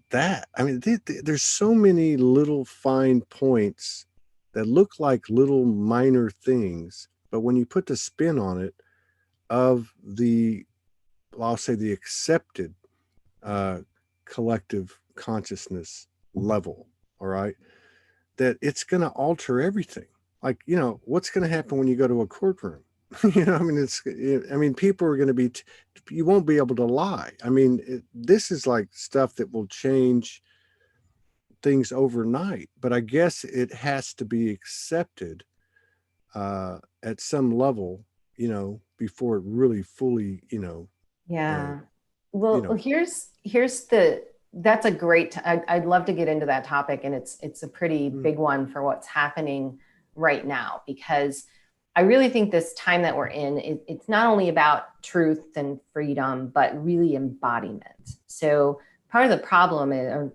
that, I mean, there's so many little fine points that look like little minor things, but when you put the spin on it of the, I'll say the accepted uh, collective consciousness level, all right, that it's going to alter everything. Like, you know, what's going to happen when you go to a courtroom? You know, I mean, I mean, people are going to be, you won't be able to lie. I mean, this is like stuff that will change things overnight, but I guess it has to be accepted at some level, you know, before it really fully, uh, Yeah. you Well, know, here's the that's a great I'd love to get into that topic, and it's a pretty mm, big one for what's happening right now, because I really think this time that we're in, it's not only about truth and freedom, but really embodiment. So part of the problem is, or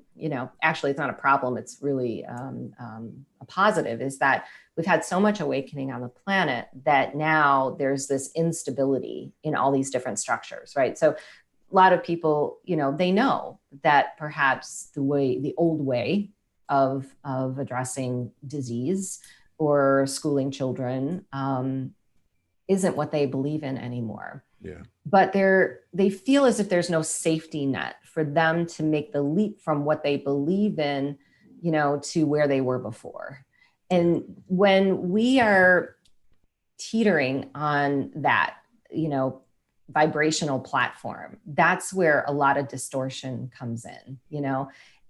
actually it's not a problem, it's really a positive, is that we've had so much awakening on the planet that now there's this instability in all these different structures, right? So a lot of people, they know that perhaps the old way of addressing disease or schooling children isn't what they believe in anymore. yeah, But they feel as if there's no safety net for them to make the leap from what they believe in, to where they were before. yeah, And when we are teetering on that, you know, vibrational platform, that's where a lot of distortion comes in,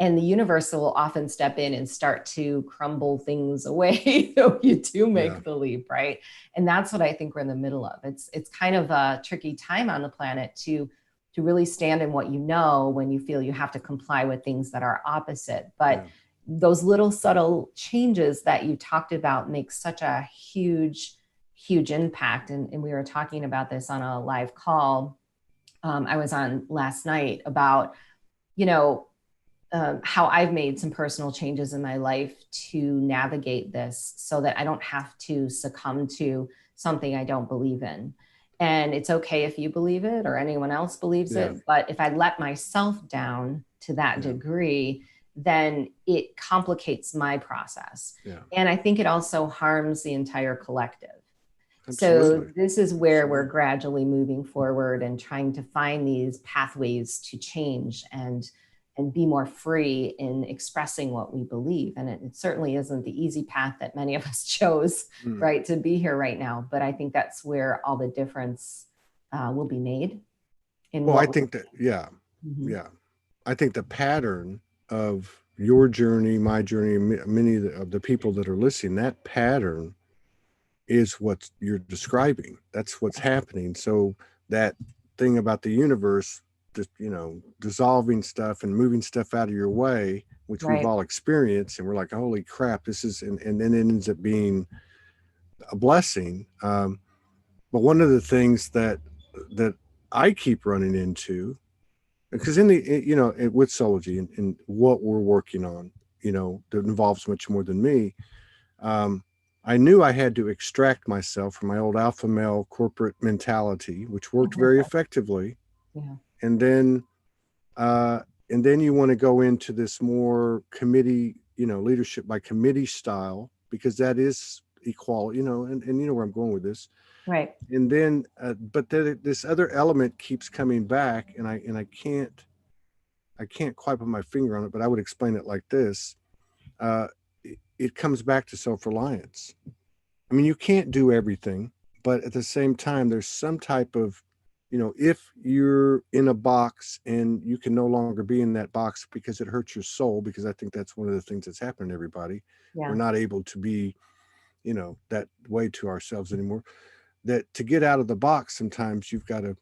and the universe will often step in and start to crumble things away so you do yeah, make the leap, right? And that's what I think we're in the middle of. It's kind of a tricky time on the planet to really stand in what you know when you feel you have to comply with things that are opposite. But yeah, those little subtle changes that you talked about make such a huge impact. And we were talking about this on a live call I was on last night about, you know, how I've made some personal changes in my life to navigate this so that I don't have to succumb to something I don't believe in. And it's okay if you believe it or anyone else believes yeah, it. But if I let myself down to that yeah, degree, then it complicates my process. yeah, And I think it also harms the entire collective. So absolutely, this is where we're absolutely. gradually moving forward and trying to find these pathways to change and be more free in expressing what we believe. And it certainly isn't the easy path that many of us chose, Mm. right, to be here right now. But I think that's where all the difference will be made in Well, I what think that, yeah, we. Mhm. yeah. I think the pattern of your journey, my journey, many of the people that are listening, that pattern is what you're describing. That's what's happening. So that thing about the universe, dissolving stuff and moving stuff out of your way, which we've Right. all experienced, and we're like, holy crap, this is, and then it ends up being a blessing. But one of the things that I keep running into, because with Sology and what we're working on, that involves much more than me. um, I knew I had to extract myself from my old alpha male corporate mentality, which worked very effectively. Yeah. And then, uh, and then you want to go into this more committee, leadership by committee style, because that is equality, and you know where I'm going with this. Right. And then, but then this other element keeps coming back, and I can't quite put my finger on it, but I would explain it like this. It comes back to self-reliance. I mean, you can't do everything, but at the same time, there's some type of, if you're in a box and you can no longer be in that box because it hurts your soul, because I think that's one of the things that's happened to everybody. We're Yeah. not able to be, that way to ourselves anymore. That to get out of the box, sometimes you've got to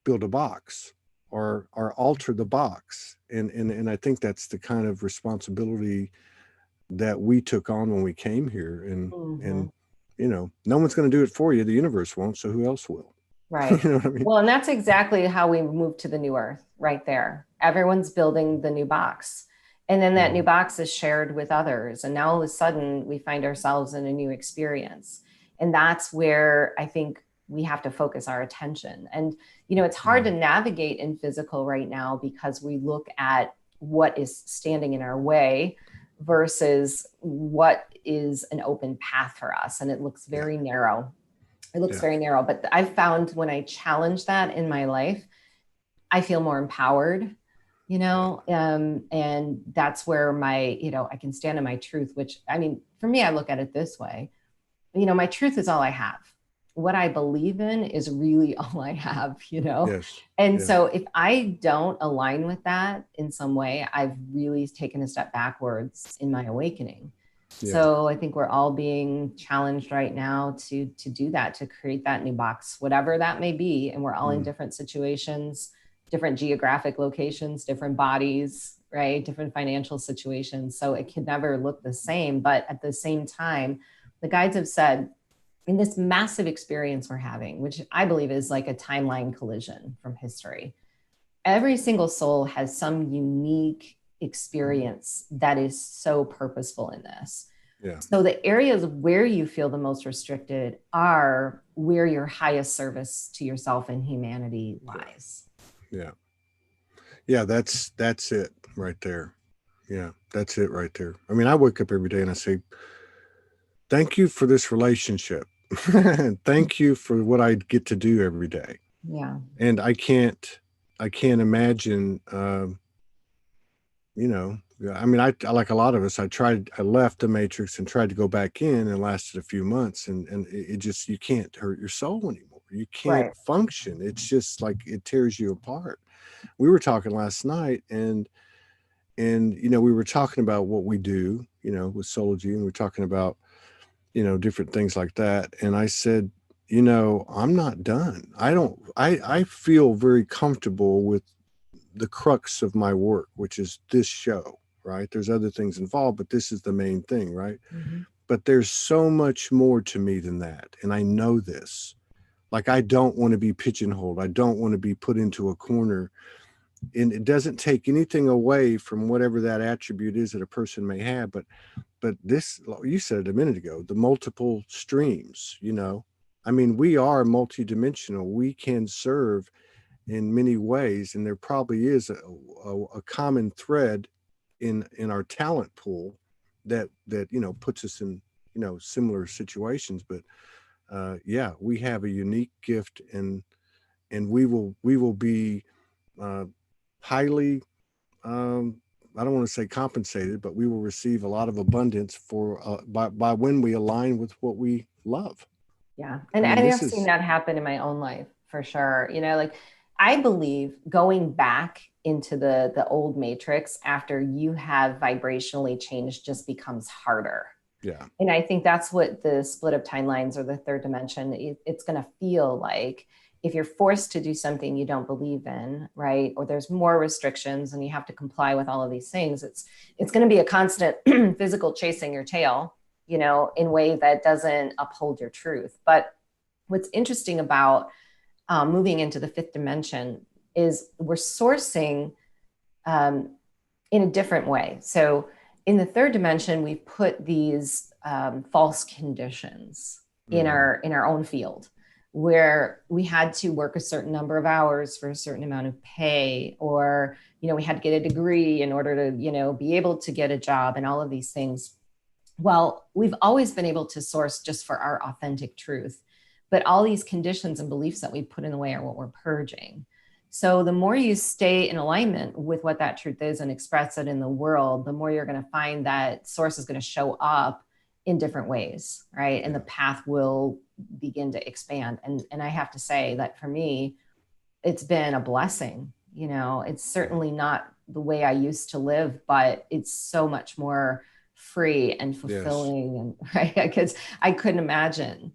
build a box or alter the box. And I think that's the kind of responsibility that we took on when we came here. And Hmm. no one's going to do it for you. The universe won't, so who else will? Right. You know what I mean? Well, and that's exactly how we moved to the new earth right there. Everyone's building the new box. And then that new Mhm. box is shared with others. And now all of a sudden we find ourselves in a new experience. And that's where I think we have to focus our attention. And, it's hard to Mhm. navigate in physical right now because we look at what is standing in our way versus what is an open path for us. And it looks Yeah, very narrow. It looks yeah, very narrow, but I've found when I challenge that in my life, I feel more empowered, yeah, and that's where I can stand in my truth, which I mean, for me, I look at it this way, my truth is all I have. What I believe in is really all I have. yes, And yeah, so if I don't align with that in some way, I've really taken a step backwards in my awakening. yeah. So I think we're all being challenged right now to do that, to create that new box, whatever that may be. And we're all in Mm. different situations, different geographic locations, different bodies, right? Different financial situations. So it can never look the same. But at the same time, the guides have said in this massive experience we're having, which I believe is like a timeline collision from history, every single soul has some unique experience that is so purposeful in this. Yeah, So the areas where you feel the most restricted are where your highest service to yourself and humanity yeah, lies. yeah, yeah. That's it right there. Yeah, that's it right there. I mean, I wake up every day and I say, "Thank you for this relationship. Thank you for what I get to do every day." Yeah. And I can't imagine. I mean, I like a lot of us. I left the matrix and tried to go back in, and lasted a few months, and it just, you can't hurt your soul anymore. You can't Right. function. It's just like it tears you apart. We were talking last night, and we were talking about what we do, with Sology, and we're talking about different things like that. And I said, I'm not done. I feel very comfortable with the crux of my work, which is this show, right? There's other things involved, but this is the main thing, right? Mhm. But there's so much more to me than that. And I know this. Like, I don't want to be pigeonholed. I don't want to be put into a corner. And it doesn't take anything away from whatever that attribute is that a person may have. But this, you said it a minute ago, the multiple streams. I mean, we are multidimensional. We can serve in many ways, and there probably is a common thread in our talent pool that puts us in similar situations. But yeah, we have a unique gift, and we will be uh, highly, I don't want to say compensated, but we will receive a lot of abundance for by when we align with what we love. Yeah. I And mean, this I've seen is, that happen in my own life for sure. Like I believe going back into the old matrix after you have vibrationally changed just becomes harder. yeah, And I think that's what the split of timelines or the third dimension, it's going to feel like. if you're forced to do something you don't believe in, right? Or there's more restrictions and you have to comply with all of these things, it's going to be a constant physical chasing your tail, in a way that doesn't uphold your truth. But what's interesting about moving into the fifth dimension is we're sourcing in a different way. So in the third dimension, we've put these false conditions in our own field, where we had to work a certain number of hours for a certain amount of pay, or we had to get a degree in order to be able to get a job, and all of these things. Well, we've always been able to source just for our authentic truth, but all these conditions and beliefs that we put in the way are what we're purging. So the more you stay in alignment with what that truth is and express it in the world, the more you're going to find that source is going to show up in different ways, right? And the path will begin to expand. And I have to say that for me, it's been a blessing. It's certainly not the way I used to live, but it's so much more free and fulfilling. And right, because I couldn't imagine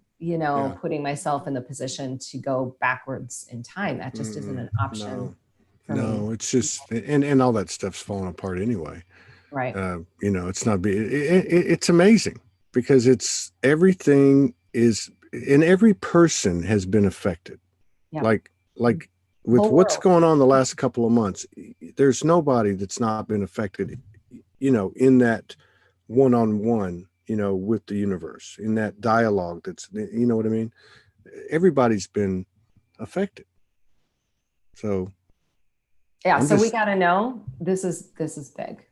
putting myself in the position to go backwards in time. That just isn't an option. No, it's just, and all that stuff's falling apart anyway. Right. It's not, it's amazing because it's everything is, and every person has been affected. Yeah. Like with what's going on the last couple of months, there's nobody that's not been affected, in that one-on-one, with the universe, in that dialogue that's, you know what I mean? Everybody's been affected. So yeah, so we got to know this is big.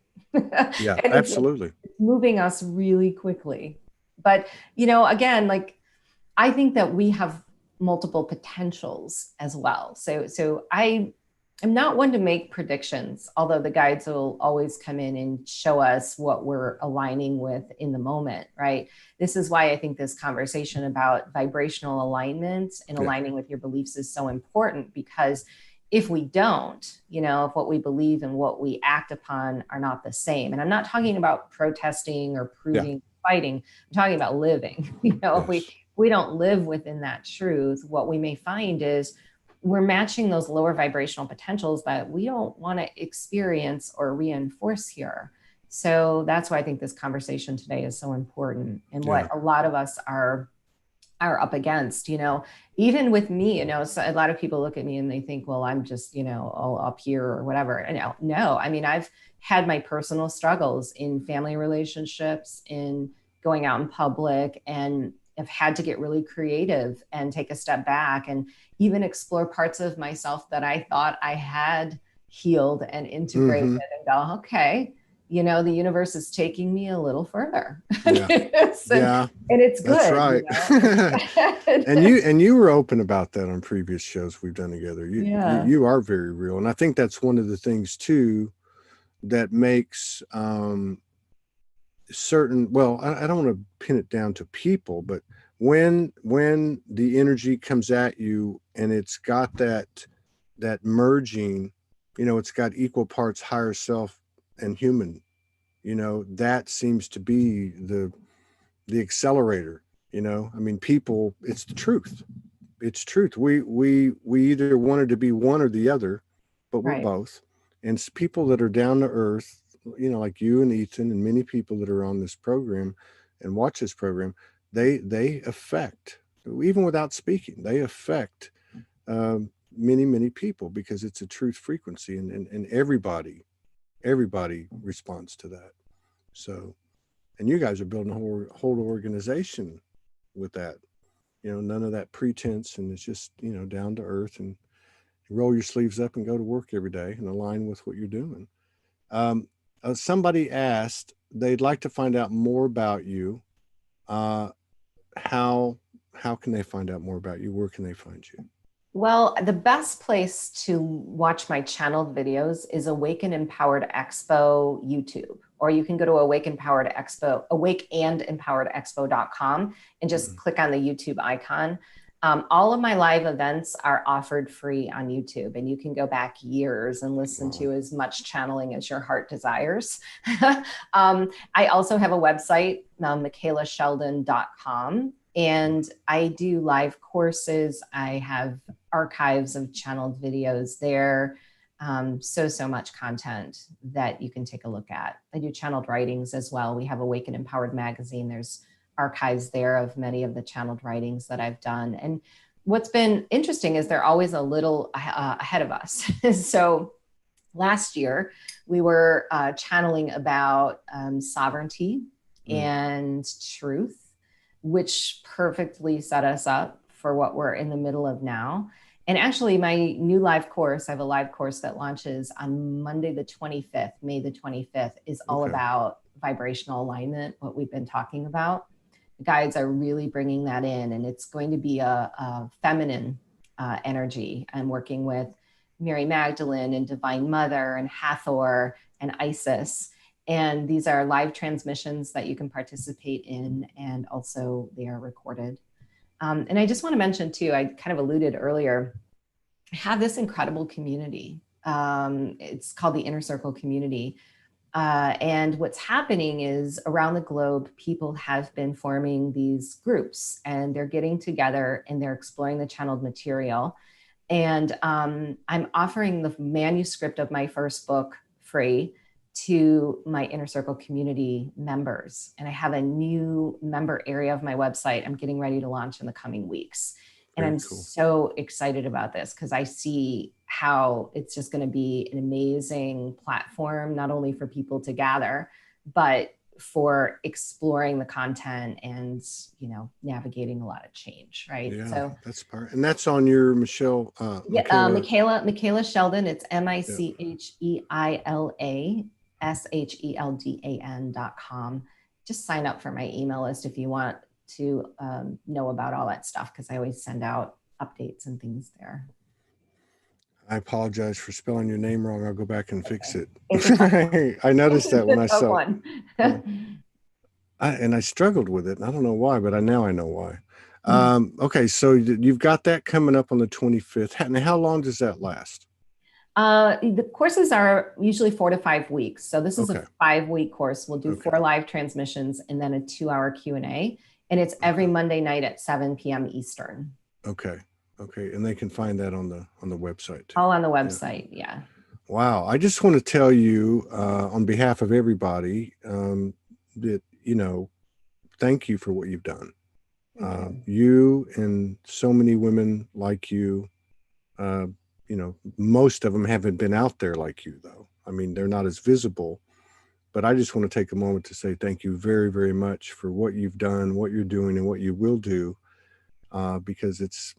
Yeah, absolutely. It's moving us really quickly. But, again, like, I think that we have multiple potentials as well. So I'm not one to make predictions, although the guides will always come in and show us what we're aligning with in the moment, right? This is why I think this conversation about vibrational alignment and aligning with your beliefs is so important, because if we don't, if what we believe and what we act upon are not the same, and I'm not talking about protesting or proving, fighting, I'm talking about living, if we don't live within that truth, what we may find is we're matching those lower vibrational potentials that we don't want to experience or reinforce here. So that's why I think this conversation today is so important, and what a lot of us are up against, even with me, so a lot of people look at me and they think, well, I'm just, all up here or whatever. And no, I mean, I've had my personal struggles in family relationships, in going out in public, and I've had to get really creative and take a step back and even explore parts of myself that I thought I had healed and integrated and go, okay, the universe is taking me a little further. And it's good. That's right. And you were open about that on previous shows we've done together. You are very real. And I think that's one of the things too that makes certain, well, I don't want to pin it down to people, but when the energy comes at you and it's got that merging, it's got equal parts higher self and human, that seems to be the accelerator. I mean, people, it's the truth. It's truth. We either wanted to be one or the other, but we're both. And people that are down to earth, like you and Ethan and many people that are on this program and watch this program, they affect, even without speaking, they affect many people, because it's a truth frequency, and everybody responds to that. So, and you guys are building a whole organization with that, none of that pretense, and it's just, down to earth, and you roll your sleeves up and go to work every day and align with what you're doing. Somebody asked, they'd like to find out more about you. How can they find out more about you? Where can they find you? Well, the best place to watch my channeled videos is Awaken Empowered Expo YouTube, or you can go to awakeandempoweredexpo.com and just click on the YouTube icon. All of my live events are offered free on YouTube, and you can go back years and listen to as much channeling as your heart desires. I also have a website, michaelasheldon.com. And I do live courses. I have archives of channeled videos there. So much content that you can take a look at. I do channeled writings as well. We have Awaken Empowered magazine. There's archives there of many of the channeled writings that I've done. And what's been interesting is they're always a little ahead of us. So last year, we were channeling about sovereignty and truth, which perfectly set us up for what we're in the middle of now. And actually, my new live course, I have a live course that launches on Monday, the 25th, May the 25th, is all about vibrational alignment, what we've been talking about. The guides are really bringing that in, and it's going to be a feminine energy. I'm working with Mary Magdalene and Divine Mother and Hathor and Isis. And these are live transmissions that you can participate in, and also they are recorded. And I just want to mention too, I kind of alluded earlier, I have this incredible community. It's called the Inner Circle Community. And what's happening is around the globe, people have been forming these groups, and they're getting together and they're exploring the channeled material. And I'm offering the manuscript of my first book free to my Inner Circle community members. And I have a new member area of my website I'm getting ready to launch in the coming weeks. And I'm so excited about this because I see how it's just going to be an amazing platform, not only for people to gather, but for exploring the content and, you know, navigating a lot of change, right? Yeah, so that's part, and that's on your Michaela Sheldon. It's MiCheLaSheldan.com. Just sign up for my email list if you want to know about all that stuff, because I always send out updates and things there. I apologize for spelling your name wrong. I'll go back and fix it. I noticed that when I saw it. And I struggled with it. I don't know why, but now I know why. Okay, so you've got that coming up on the 25th. And how long does that last? The courses are usually 4 to 5 weeks. So this is a 5-week course. We'll do 4 live transmissions and then a 2-hour Q&A. And it's every Monday night at 7 p.m. Eastern. Okay. And they can find that on the website too. All on the website. Yeah. Wow. I just want to tell you on behalf of everybody that, you know, thank you for what you've done. You and so many women like you, you know, most of them haven't been out there like you, though. I mean, they're not as visible, but I just want to take a moment to say thank you very, very much for what you've done, what you're doing, and what you will do, because it's,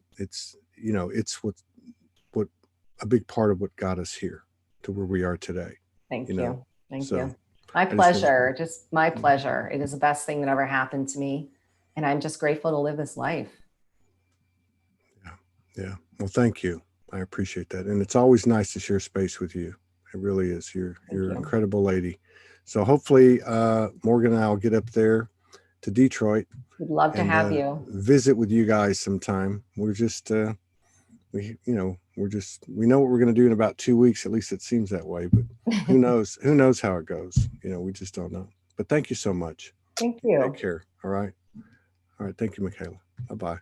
you know, it's what a big part of what got us here to where we are today. Thank you. Thank you. My pleasure. Just my pleasure. It is the best thing that ever happened to me. And I'm just grateful to live this life. Yeah. Well, thank you. I appreciate that. And it's always nice to share space with you. It really is. You're an incredible lady. So hopefully Morgan and I will get up there to Detroit. We'd love to have you. Visit with you guys sometime. We're just, we know what we're going to do in about 2 weeks. At least it seems that way, but who knows? Who knows how it goes? You know, we just don't know. But thank you so much. Thank you. Take care. All right. Thank you, Michaela. Bye-bye.